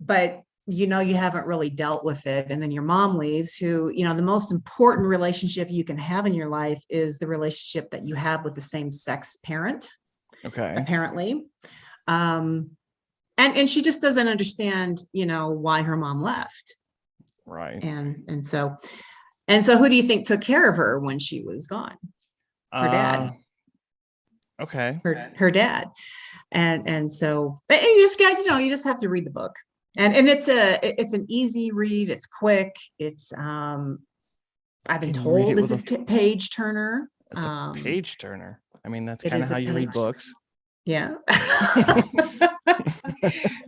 B: but you know, you haven't really dealt with it. And then your mom leaves, who, you know, the most important relationship you can have in your life is the relationship that you have with the same sex parent,
A: okay,
B: apparently. And she just doesn't understand, you know, why her mom left.
A: right.
B: And so who do you think took care of her when she was gone? Her dad.
A: Okay.
B: Her dad. And so, but you just got, you know, you just have to read the book. And it's an easy read. It's quick. It's I've been
A: Can you read
B: told
A: it
B: it's a page turner.
A: It's a page turner. I mean, that's
B: It
A: kind of
B: is a
A: how you read
B: page.
A: books.
B: Yeah.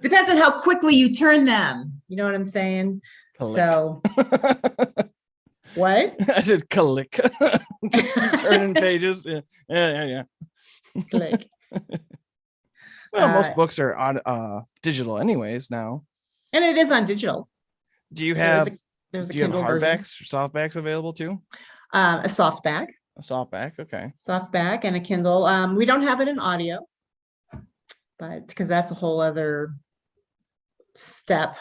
B: Depends on how quickly you turn them. You know what I'm saying?
A: Click.
B: So what?
A: I said click. Just keep turning pages. Yeah.
B: Click.
A: Well, most books are on digital anyways now.
B: And it is on digital.
A: Do you
B: There is
A: have
B: there's a
A: do you have
B: Kindle version.
A: hardbacks or softbacks available too?
B: A softback.
A: A softback, okay.
B: Softback and a Kindle. We don't have it in audio, but because that's a whole other step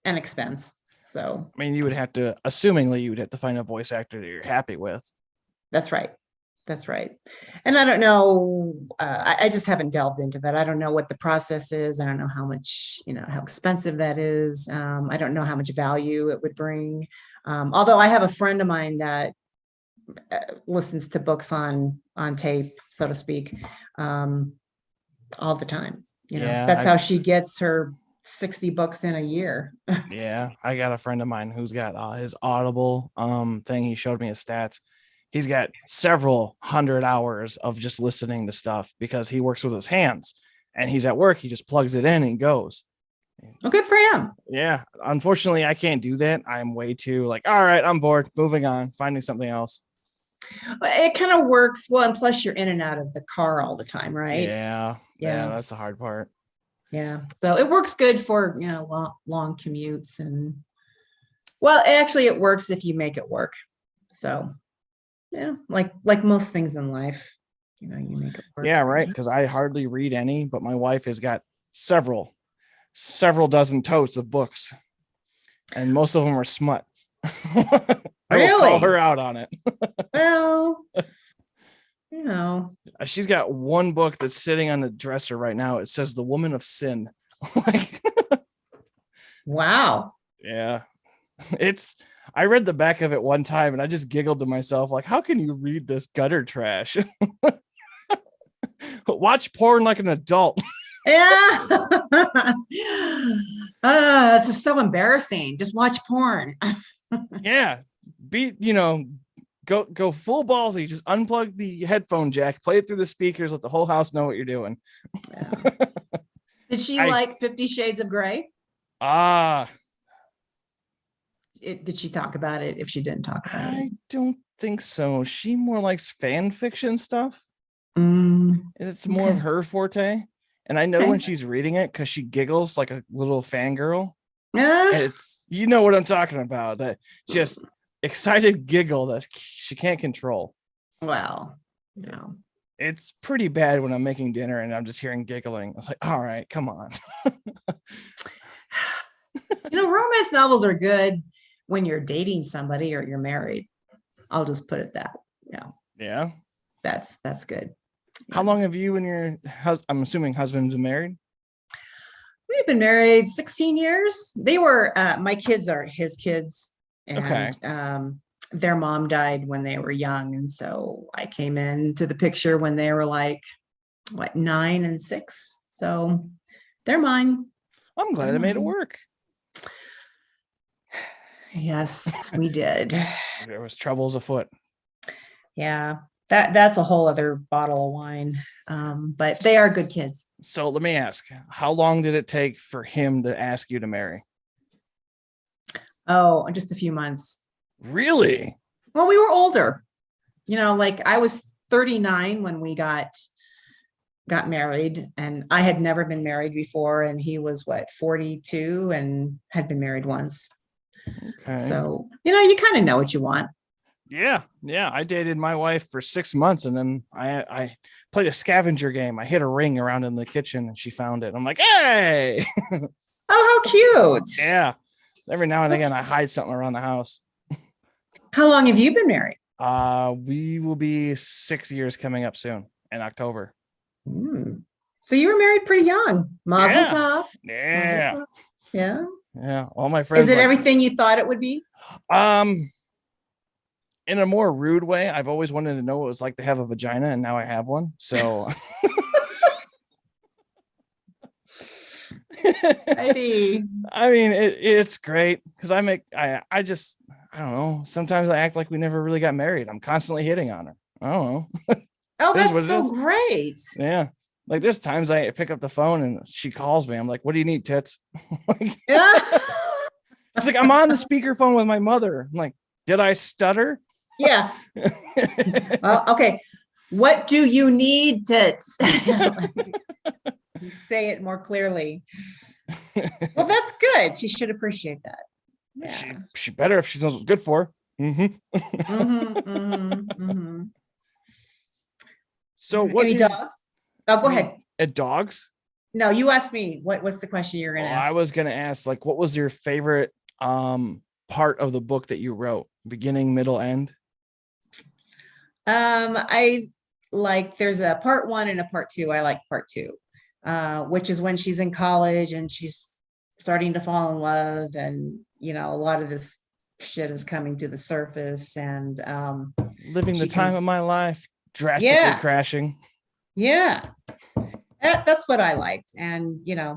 B: and expense. So
A: I mean, you would have to, assumingly, you would have to find a voice actor that you're happy with.
B: that's right. That's right. And I don't know, I just haven't delved into that. I don't know what the process is. I don't know how much, you know, how expensive that is. I don't know how much value it would bring. Although I have a friend of mine that listens to books on tape, so to speak, all the time. You know,
A: Yeah,
B: that's how she gets her 60 books in a year.
A: Yeah, I got a friend of mine who's got his Audible thing. He showed me his stats. He's got several hundred hours of just listening to stuff because he works with his hands, and he's at work. He just plugs it in and goes.
B: Well, good for him.
A: Yeah, unfortunately, I can't do that. I'm way too like, all right, I'm bored. Moving on, finding something else.
B: It kind of works well, and plus you're in and out of the car all the time, right?
A: Yeah, that's the hard part.
B: Yeah, so it works good for, you know, long commutes, and well, actually it works if you make it work. So yeah, like most things in life, you know, you make it work.
A: Yeah, right, because I hardly read any, but my wife has got several dozen totes of books, and most of them are smut. I will call her out on it.
B: Well, you know,
A: she's got one book that's sitting on the dresser right now. It says The Woman of Sin. Like,
B: wow.
A: Yeah, I read the back of it one time and I just giggled to myself, like, how can you read this gutter trash? Watch porn like an adult.
B: Yeah. It's just so embarrassing. Just watch porn.
A: Yeah. Go full ballsy. Just unplug the headphone jack, play it through the speakers, let the whole house know what you're doing.
B: Yeah. Did she like 50 Shades of Grey? Did she talk about it if she didn't talk about it?
A: I don't think so. She more likes fan fiction stuff. It's more of her forte. And I know when she's reading it because she giggles like a little fangirl.
B: Yeah.
A: It's You know what I'm talking about. That just excited giggle that she can't control.
B: Well, no.
A: It's pretty bad when I'm making dinner and I'm just hearing giggling. It's like, all right, come on.
B: Romance novels are good when you're dating somebody or you're married. I'll just put it that.
A: Yeah.
B: That's good.
A: How
B: Yeah.
A: long have you and your I'm assuming husband's married?
B: We've been married 16 years. They were my kids are his kids,
A: Okay.
B: and their mom died when they were young, and so I came into the picture when they were like 9 and 6. So they're mine.
A: I'm glad
B: They're
A: I made it
B: mine.
A: work.
B: Yes, we did.
A: There was troubles afoot.
B: Yeah, that's a whole other bottle of wine. But they are good kids.
A: So let me ask, how long did it take for him to ask you to marry?
B: Oh, just a few months.
A: Really?
B: Well, we were older. Like I was 39 when we got married, and I had never been married before, and he was 42 and had been married once.
A: Okay.
B: So, you kind of know what you want.
A: Yeah. I dated my wife for 6 months, and then I played a scavenger game. I hid a ring around in the kitchen, and she found it. I'm like, hey.
B: Oh, how cute.
A: Yeah. Every now and again, I hide something around the house.
B: How long have you been married?
A: We will be 6 years coming up soon in October.
B: So you were married pretty young. Mazel
A: Yeah.
B: tov. Mazel
A: Yeah.
B: tov. Yeah.
A: Yeah. All my friends.
B: Is it everything you thought it would be?
A: Um, in a more rude way, I've always wanted to know what it was like to have a vagina, and now I have one. So
B: Heidi.
A: I mean, it's great because I just, I don't know. Sometimes I act like we never really got married. I'm constantly hitting on her. I don't know.
B: Oh,
A: It is what
B: that's
A: it
B: so
A: is.
B: great.
A: Yeah. Like there's times I pick up the phone and she calls me. I'm like, what do you need, tits? Like,
B: Yeah.
A: she's like, I'm on the speakerphone with my mother. I'm like, did I stutter?
B: Yeah. Okay. What do you need to say it more clearly? Well, that's good. She should appreciate that. Yeah.
A: She better if she knows what's good for her. So what
B: Any
A: is
B: dogs? Oh, go ahead.
A: dogs?
B: No, you asked me. What's the question you're going to
A: I
B: ask?
A: was gonna ask, like, what was your favorite part of the book that you wrote? Beginning, middle, end?
B: I like there's a part 1 and a part 2. I like part 2, which is when she's in college and she's starting to fall in love, and a lot of this shit is coming to the surface, and
A: Living the
B: she
A: time
B: can,
A: of my life, drastically
B: yeah,
A: crashing.
B: yeah. That's what I liked, and yeah,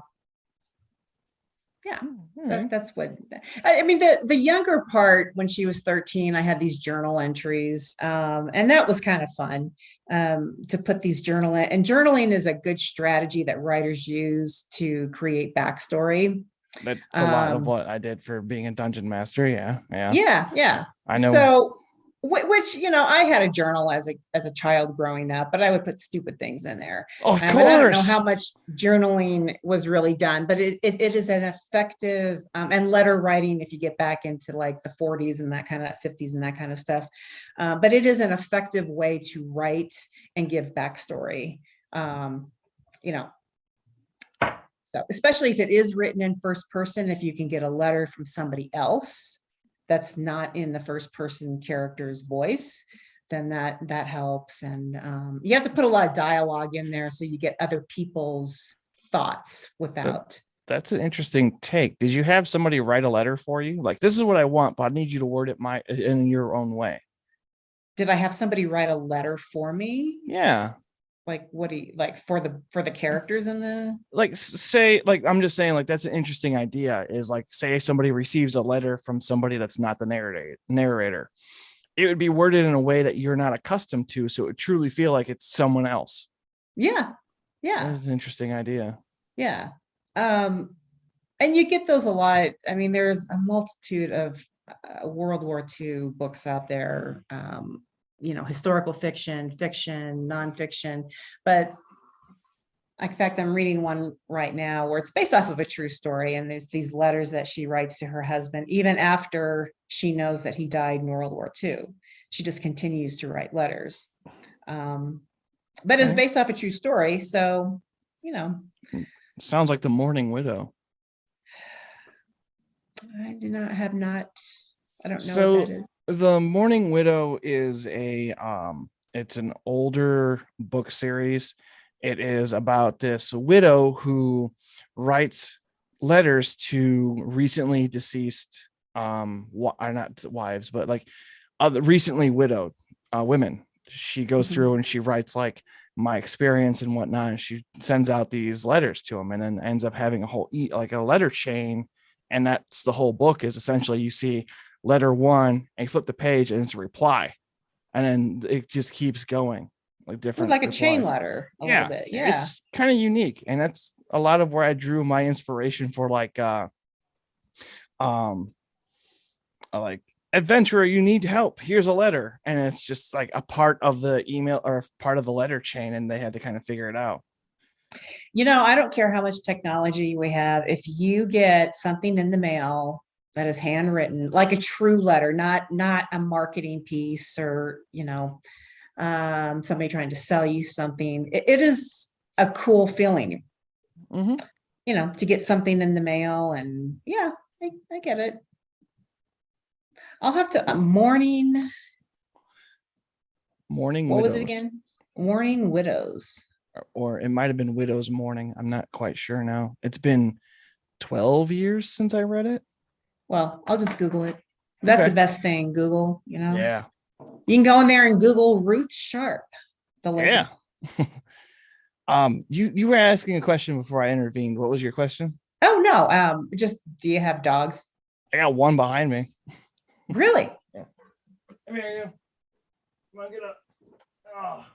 A: Right.
B: that's what I mean. The younger part, when she was 13, I had these journal entries, and that was kind of fun, to put these and journaling is a good strategy that writers use to create backstory.
A: That's a lot of what I did for being a dungeon master. Yeah.
B: Yeah.
A: I know.
B: So, which I had a journal as a child growing up, but I would put stupid things in there.
A: Of
B: And I don't know
A: course.
B: how much journaling was really done, but it is an effective, and letter writing, if you get back into like the 40s and that kind of 50s and that kind of stuff. But it is an effective way to write and give backstory. You know, so especially if it is written in first person, if you can get a letter from somebody else that's not in the first person character's voice, then that helps. And you have to put a lot of dialogue in there so you get other people's thoughts without.
A: That's an interesting take. Did you have somebody write a letter for you? Like, this is what I want, but I need you to word it in your own way.
B: Did I have somebody write a letter for me?
A: Yeah.
B: Like, what do you like for the characters in the?
A: Like, say, like, I'm just saying, like, that's an interesting idea. Is like, say somebody receives a letter from somebody that's not the narrator. It would be worded in a way that you're not accustomed to, so it would truly feel like it's someone else.
B: Yeah.
A: That's an interesting idea.
B: Yeah. And you get those a lot. I mean, there's a multitude of World War II books out there, historical fiction, nonfiction, but In fact, I'm reading one right now where it's based off of a true story, and there's these letters that she writes to her husband, even after she knows that he died in World War II. She just continues to write letters. But it's
A: Okay.
B: based off a true story, so you know,
A: Sounds like The Mourning Widow.
B: I don't know what that
A: So
B: is.
A: The Mourning Widow is it's an older book series. It is about this widow who writes letters to recently deceased not wives, but like other recently widowed women. She goes
B: Mhm.
A: through and she writes like my experience and whatnot, and she sends out these letters to them, and then ends up having a whole like a letter chain. And that's the whole book, is essentially you see letter one and you flip the page and it's a reply, and then it just keeps going, like
B: It's
A: different
B: like a chain
A: replies.
B: letter, a little
A: Yeah,
B: bit. Yeah.
A: it's kind of unique, and that's a lot of where I drew my inspiration for um like adventurer, you need help, here's a letter, and it's just like a part of the email or part of the letter chain, and they had to kind of figure it out.
B: I don't care how much technology we have. If you get something in the mail that is handwritten, like a true letter, not a marketing piece or, somebody trying to sell you something, it is a cool feeling,
A: Mm-hmm.
B: to get something in the mail. And yeah, I get it. I'll have to,
A: Mourning
B: what was it
A: Widows,
B: again? Mourning Widows.
A: or it might have been Widow's Mourning. I'm not quite sure now. It's been 12 years since I read it.
B: Well, I'll just Google it. That's the
A: Okay.
B: best thing, Google.
A: Yeah.
B: You can go in there and Google Ruth Sharp. The link
A: Yeah.
B: is,
A: You were asking a question before I intervened. What was your question?
B: oh no, just, do you have dogs?
A: I got one behind me.
B: Really?
A: Yeah. Come here, you. Come on, get up. Oh.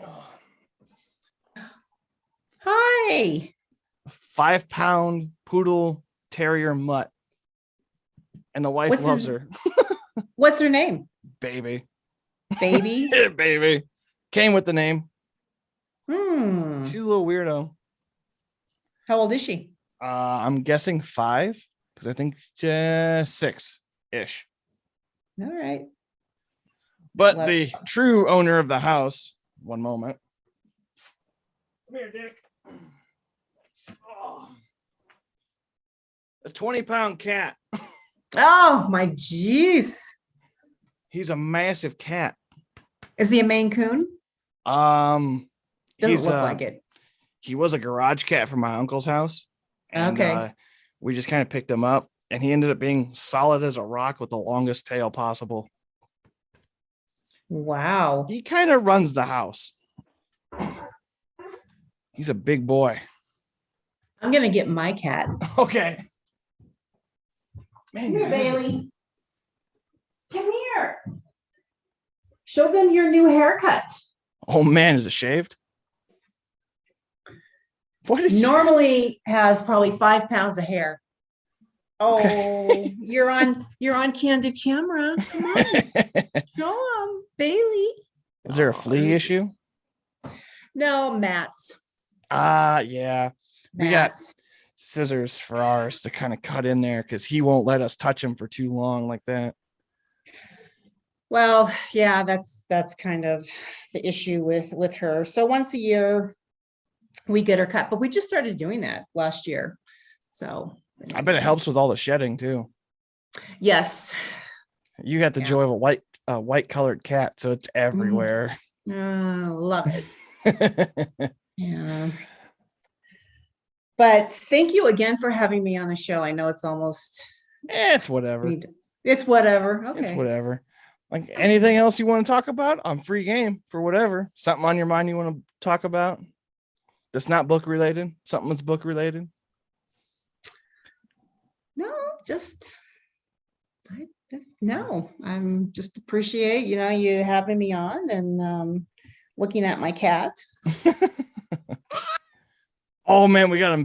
A: Oh.
B: Hi.
A: 5-pound poodle terrier mutt, and the wife
B: What's
A: loves
B: his
A: her.
B: what's her name?
A: Baby.
B: Baby?
A: Yeah, baby. Came with the name.
B: Hmm.
A: She's a little weirdo.
B: How old is she?
A: I'm guessing 5, because I think 6-ish.
B: All right.
A: But
B: Love.
A: the true owner of the house, one moment. Come here, Dick. Oh. A 20-pound cat.
B: Oh my jeez.
A: He's a massive cat.
B: Is he a Maine Coon?
A: Um,
B: Doesn't look like it.
A: He was a garage cat from my uncle's house, and
B: Okay.
A: we just kind of picked him up, and he ended up being solid as a rock with the longest tail possible.
B: Wow.
A: He kind of runs the house. He's a big boy.
B: I'm gonna get my cat.
A: Okay. Man,
B: Come here, Bailey. Come here. Show them your new haircut.
A: Oh man, is it shaved? What is
B: Normally has probably 5 pounds of hair. Oh,
A: Okay.
B: you're on candid camera. Come on, show them, Bailey.
A: Is there a flea
B: Oh,
A: issue?
B: no, Matt's.
A: Yeah. We got
B: Matt's.
A: scissors for ours to kind of cut in there because he won't let us touch him for too long like that.
B: Well, yeah, that's kind of the issue with her. So once a year we get her cut, but we just started doing that last year. So
A: I bet it helps with all the shedding too.
B: yes.
A: You got the
B: Yeah.
A: joy of a white colored cat, so it's everywhere.
B: Love it. Yeah. But thank you again for having me on the show. I know it's almost
A: It's whatever.
B: It's whatever. Okay.
A: It's whatever. Like anything else you want to talk about, I'm free game for whatever. Something on your mind you want to talk about that's not book related, something that's book related.
B: No, I'm just appreciate, you having me on and looking at my cat.
A: Oh man, we got a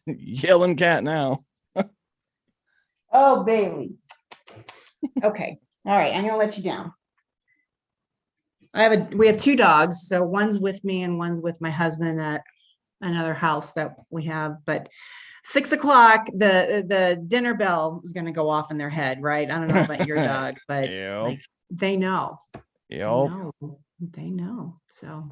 A: yelling cat now.
B: Oh, Bailey. Okay. All right. I'm gonna let you down. We have 2 dogs. So one's with me and one's with my husband at another house that we have, but 6 o'clock, the dinner bell is going to go off in their head, right? I don't know about your dog, but
A: Yep.
B: like they know, they
A: Yep.
B: know, they know. So,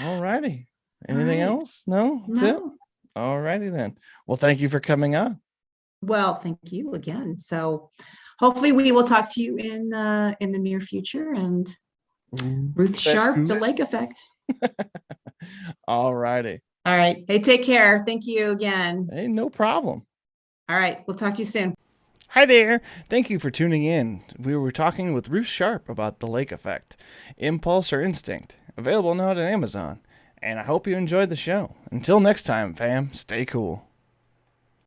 A: All righty.
B: all
A: Anything
B: right.
A: else? No? That's it?
B: No.
A: All righty then. Well, thank you for coming on.
B: Well, thank you again. So hopefully we will talk to you in the near future. And Ruth Sharp, the lake effect.
A: All righty.
B: All right. Hey, take care. Thank you again.
A: Hey, no problem.
B: All right. We'll talk to you soon.
A: Hi there. Thank you for tuning in. We were talking with Ruth Sharp about the lake effect, impulse or instinct, available now at Amazon. And I hope you enjoyed the show. Until next time, fam, stay cool.